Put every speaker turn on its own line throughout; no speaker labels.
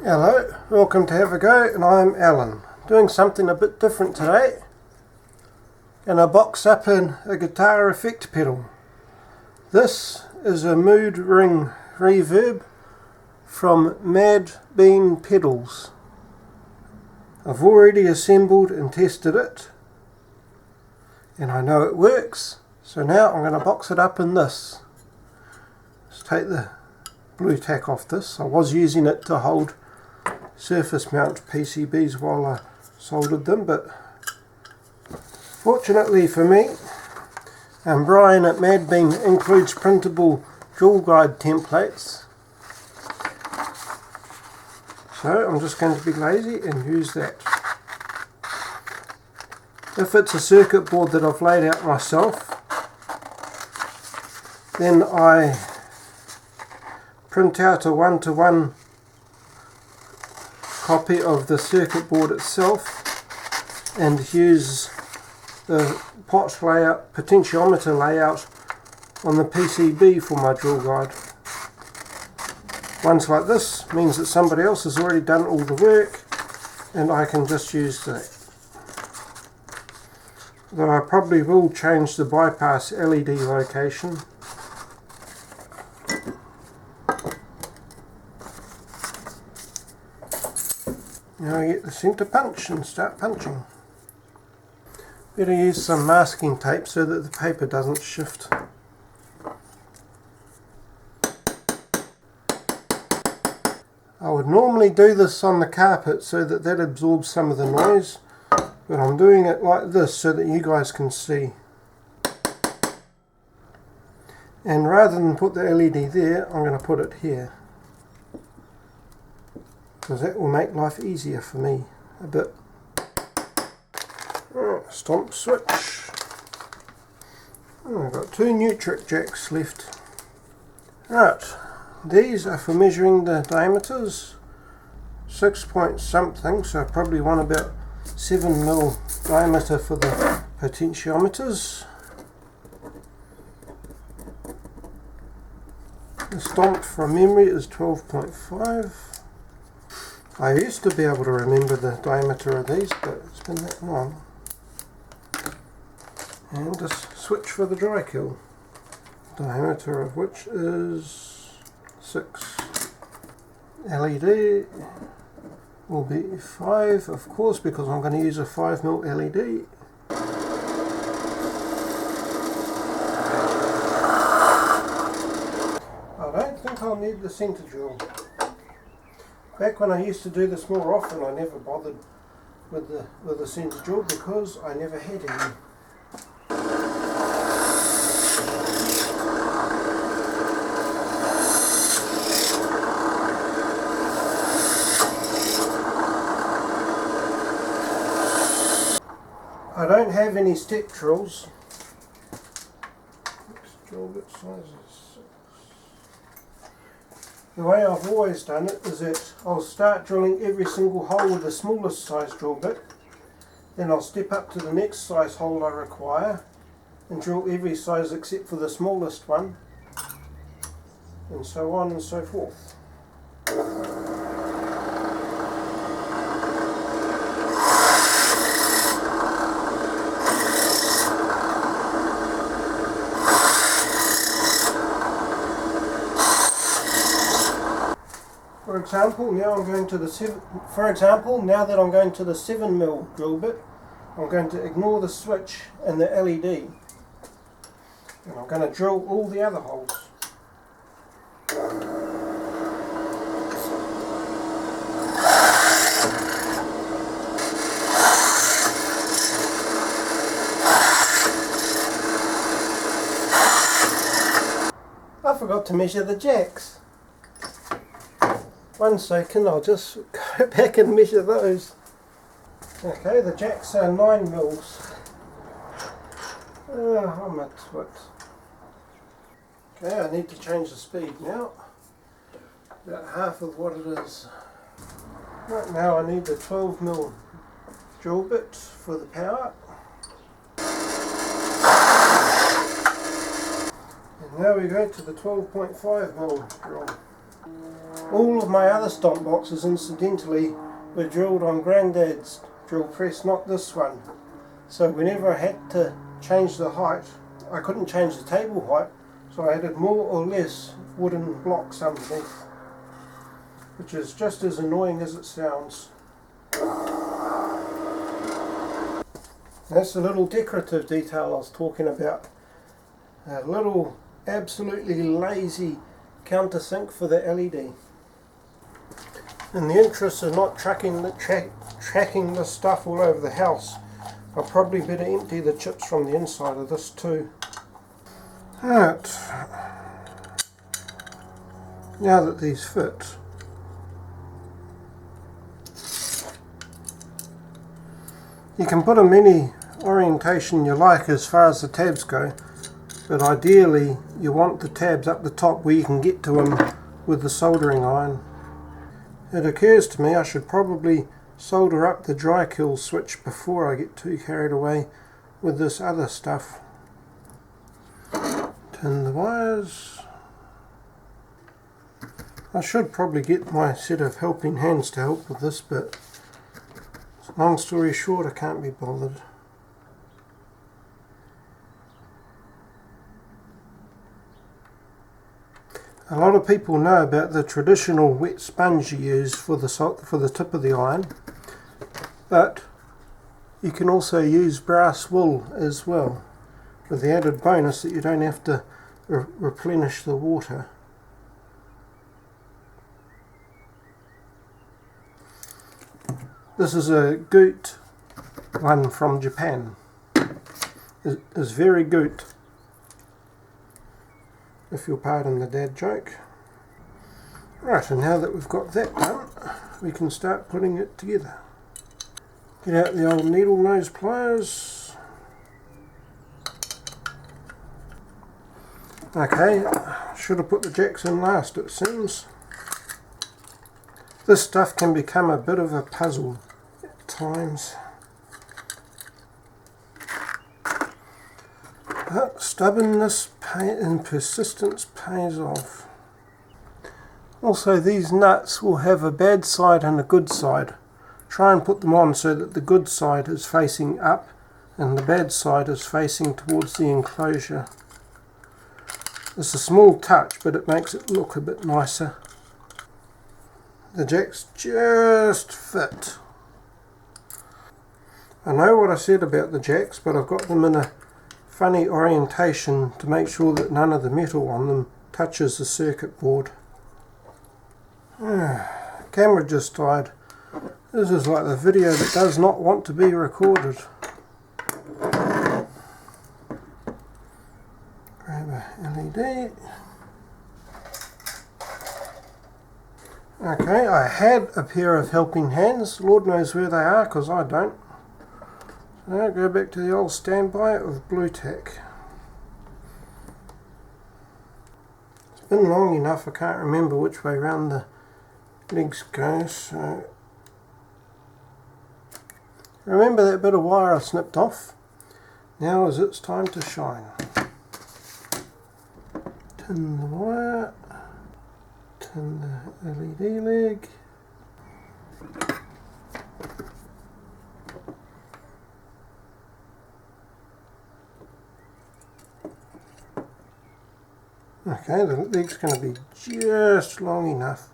Hello, welcome to Have a Go, and I'm Alan. Doing something a bit different today. Gonna box up in a guitar effect pedal. This is a mood ring reverb from Mad Bean Pedals. I've already assembled and tested it, and I know it works, so now I'm going to box it up in this. Let's take the blue tack off this. I was using it to hold surface mount PCBs while I soldered them, but fortunately for me, and Brian at Mad Bean includes printable jewel guide templates, so I'm just going to be lazy and use that. If it's a circuit board that I've laid out myself, then I print out a one-to-one copy of the circuit board itself and use the pot layout, potentiometer layout on the PCB for my drill guide. Ones like this means that somebody else has already done all the work and I can just use that. Though I probably will change the bypass LED location. Now I get the centre punch and start punching. Better use some masking tape so that the paper doesn't shift. I would normally do this on the carpet so that that absorbs some of the noise, but I'm doing it like this so that you guys can see. And rather than put the LED there, I'm going to put it here, because that will make life easier for me a bit. Stomp switch. I've got two Nutric jacks left. Right, these are for measuring the diameters. 6 point something, so I probably want about 7mm diameter for the potentiometers. The stomp from memory is 12.5. I used to be able to remember the diameter of these, but it's been that long. And just switch for the dry kill, diameter of which is 6. LED will be 5, of course, because I'm going to use a 5mm LED. I don't think I'll need the centre jewel. Back when I used to do this more often, I never bothered with the centre jewel because I never had any. I don't have any step drills. Next drill bit size is 6. The way I've always done it is that I'll start drilling every single hole with the smallest size drill bit, then I'll step up to the next size hole I require and drill every size except for the smallest one, and so on and so forth. For example, now that I'm going to the 7mm drill bit, I'm going to ignore the switch and the LED, and I'm going to drill all the other holes. I forgot to measure the jacks. 1 second, I'll just go back and measure those. Okay, the jacks are 9mm. I'm a twit. Okay, I need to change the speed now. About half of what it is. Right now I need the 12mm drill bit for the power. And now we go to the 12.5mm drill. All of my other stomp boxes, incidentally, were drilled on Grandad's drill press, not this one. So whenever I had to change the height, I couldn't change the table height, so I added more or less wooden blocks underneath, which is just as annoying as it sounds. That's the little decorative detail I was talking about. A little absolutely lazy countersink for the LED. In the interest of not tracking the stuff all over the house, I'll probably better empty the chips from the inside of this too. Right. Now that these fit, you can put them any orientation you like as far as the tabs go, but ideally you want the tabs up the top where you can get to them with the soldering iron. It occurs to me I should probably solder up the dry kill switch before I get too carried away with this other stuff. Tin the wires. I should probably get my set of helping hands to help with this bit. Long story short, I can't be bothered. A lot of people know about the traditional wet sponge you use for the tip of the iron, but you can also use brass wool as well, with the added bonus that you don't have to replenish the water. This is a goot one from Japan. It's very goot, if you'll pardon the dad joke. Right, and now that we've got that done, we can start putting it together. Get out the old needle nose pliers. Okay, should have put the jacks in last, it seems. This stuff can become a bit of a puzzle at times, but stubbornness and persistence pays off. Also, these nuts will have a bad side and a good side. Try and put them on so that the good side is facing up and the bad side is facing towards the enclosure. It's a small touch, but it makes it look a bit nicer. The jacks just fit. I know what I said about the jacks, but I've got them in a funny orientation to make sure that none of the metal on them touches the circuit board. Camera just died. This is like the video that does not want to be recorded. Grab a LED. Okay, I had a pair of helping hands. Lord knows where they are, because I don't. So go back to the old standby of blue tack. It's been long enough I can't remember which way round the legs go, so remember that bit of wire I snipped off? Now is its time to shine. Tin the wire, tin the LED leg. Okay, the leg's going to be just long enough.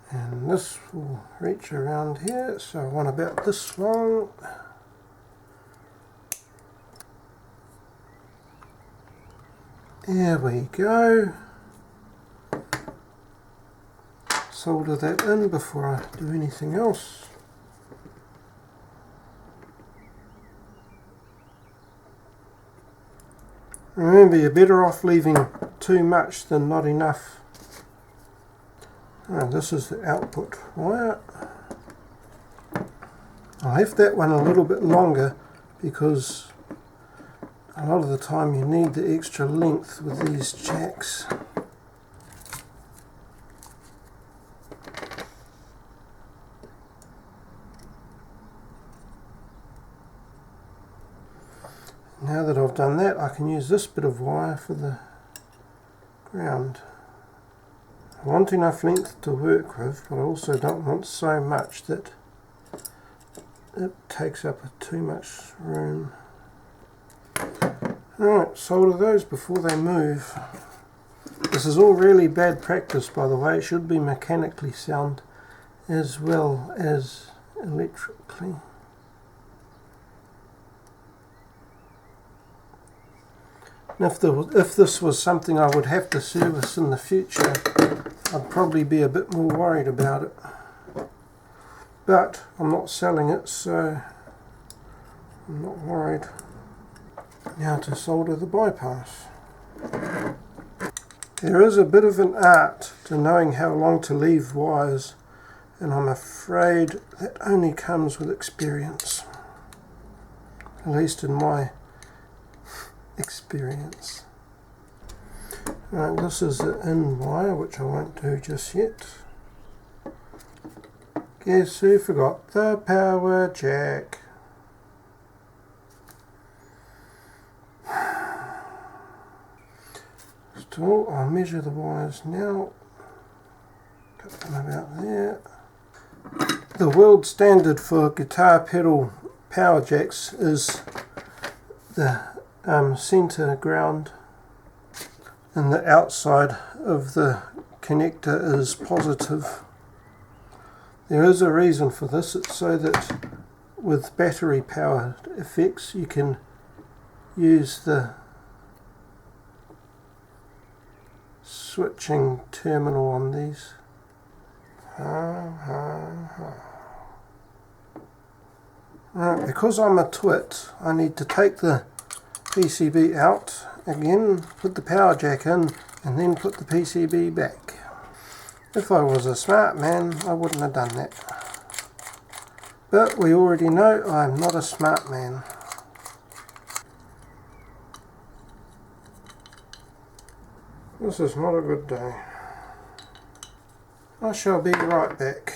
And this will reach around here, so I want about this long. There we go. Solder that in before I do anything else. Remember, you're better off leaving too much than not enough. And this is the output wire. I left that one a little bit longer because a lot of the time you need the extra length with these jacks. Now that I've done that, I can use this bit of wire for the ground. I want enough length to work with, but I also don't want so much that it takes up too much room. Alright, solder those before they move. This is all really bad practice, by the way. It should be mechanically sound as well as electrically. And if this was something I would have to service in the future, I'd probably be a bit more worried about it. But I'm not selling it, so I'm not worried. Now to solder the bypass. There is a bit of an art to knowing how long to leave wires, and I'm afraid that only comes with experience. At least in my experience. Right, this is the in wire, which I won't do just yet. Guess who forgot the power jack? Still, I'll measure the wires now. Cut them about there. The world standard for guitar pedal power jacks is the center ground, and the outside of the connector is positive. There is a reason for this. It's so that with battery powered effects you can use the switching terminal on these. Right, because I'm a twit, I need to take the PCB out again, put the power jack in, and then put the PCB back. If I was a smart man, I wouldn't have done that. But we already know I'm not a smart man. This is not a good day. I shall be right back.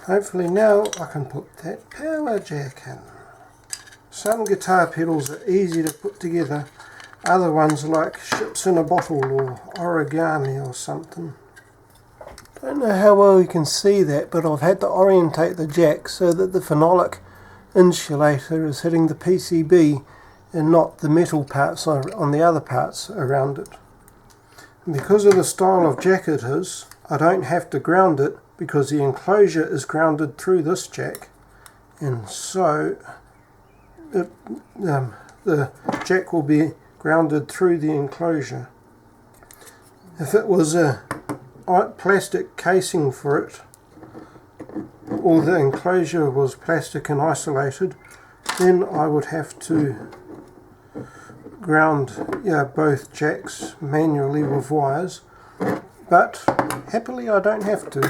Hopefully now I can put that power jack in. Some guitar pedals are easy to put together, other ones are like ships in a bottle or origami or something. Don't know how well you can see that, but I've had to orientate the jack so that the phenolic insulator is hitting the PCB and not the metal parts on the other parts around it. And because of the style of jack it is, I don't have to ground it because the enclosure is grounded through this jack, and so the jack will be grounded through the enclosure. If it was a plastic casing for it, or the enclosure was plastic and isolated, then I would have to ground both jacks manually with wires, but happily I don't have to.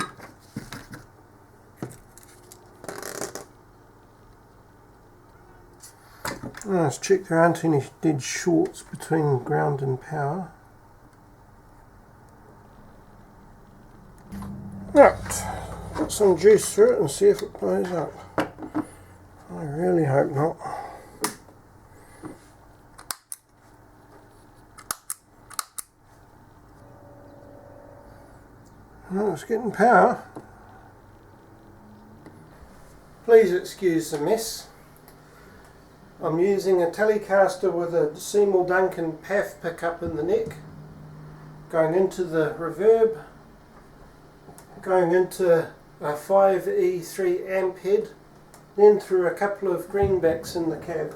Let's check there aren't any dead shorts between ground and power. Right, put some juice through it and see if it blows up. I really hope not. Well, it's getting power. Please excuse the mess. I'm using a Telecaster with a Seymour Duncan PAF pickup in the neck, going into the Reverb, going into a 5E3 amp head, then through a couple of greenbacks in the cab.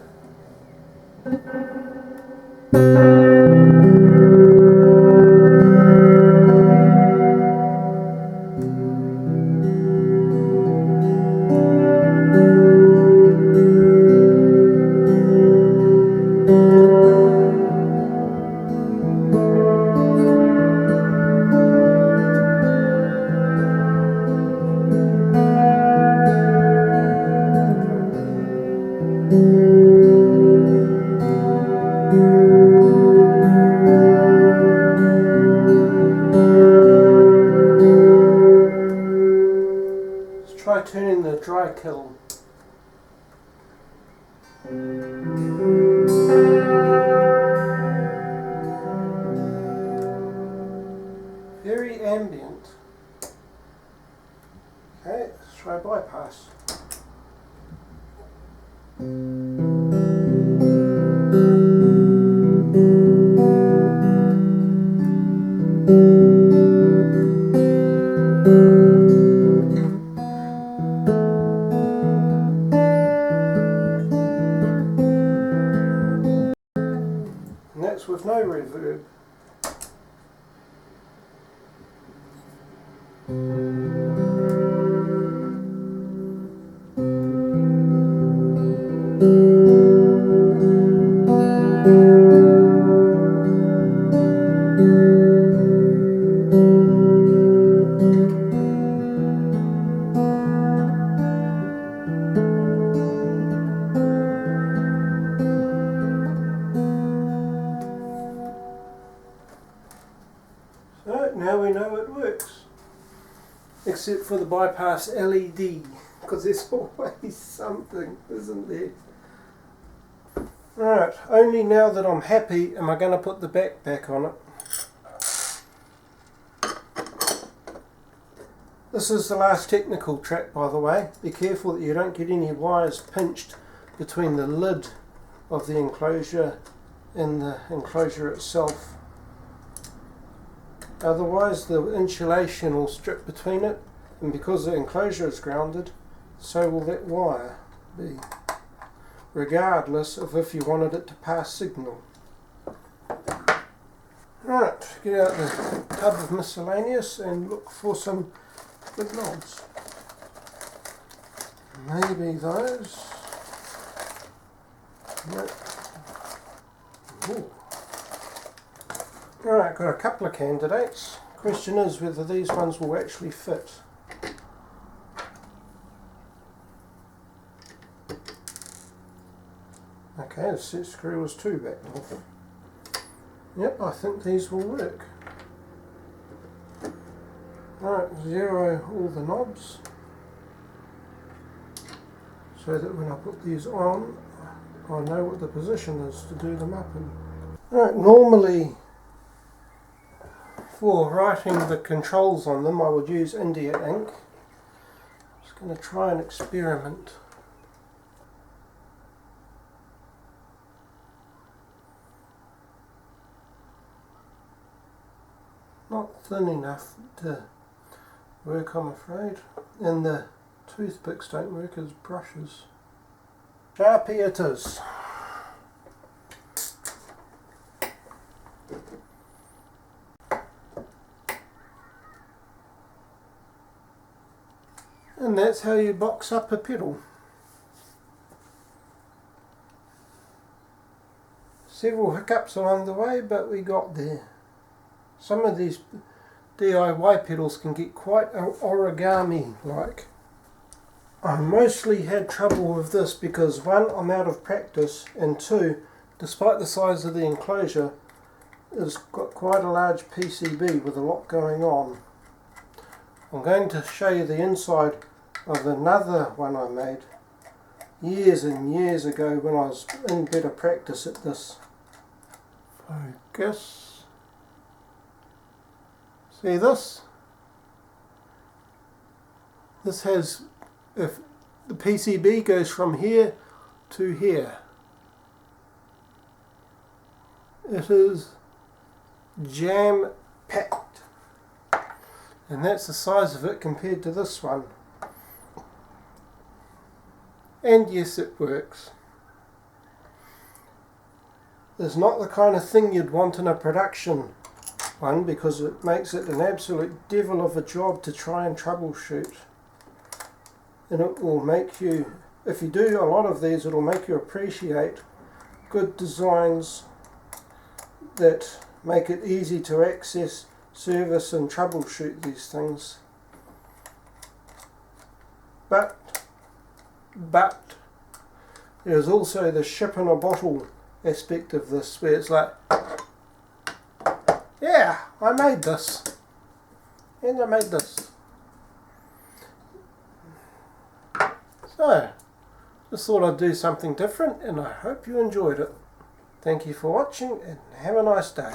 Try turning the dry kiln. with no reverb. So now we know it works, except for the bypass LED, because there's always something, isn't there? Right, only now that I'm happy am I going to put the back on it. This is the last technical track, by the way. Be careful that you don't get any wires pinched between the lid of the enclosure and the enclosure itself. Otherwise the insulation will strip between it, and because the enclosure is grounded, so will that wire be, regardless of if you wanted it to pass signal. Right, get out the tub of miscellaneous and look for some good knobs. Maybe those. Nope. Ooh. Alright, got a couple of candidates. Question is whether these ones will actually fit. Okay, the set screw was too backed off. Yep, I think these will work. Right, zero all the knobs so that when I put these on, I know what the position is to do them up in. Right, normally for writing the controls on them I would use India ink. Just going to try an experiment. Not thin enough to work, I'm afraid, and the toothpicks don't work as brushes. Sharpie it is. And that's how you box up a pedal. Several hiccups along the way, but we got there. Some of these DIY pedals can get quite origami-like. I mostly had trouble with this because one, I'm out of practice, and two, despite the size of the enclosure, it's got quite a large PCB with a lot going on. I'm going to show you the inside of another one I made years and years ago when I was in better practice at this. Focus. See this? This has, if the PCB goes from here to here, it is jam packed, and that's the size of it compared to this one. And yes, it works. It's not the kind of thing you'd want in a production one because it makes it an absolute devil of a job to try and troubleshoot. And it will make you, if you do a lot of these, it will make you appreciate good designs that make it easy to access, service and troubleshoot these things. But there's also the ship in a bottle aspect of this, where it's like, yeah, I made this, and I made this. So, just thought I'd do something different, and I hope you enjoyed it. Thank you for watching, and have a nice day.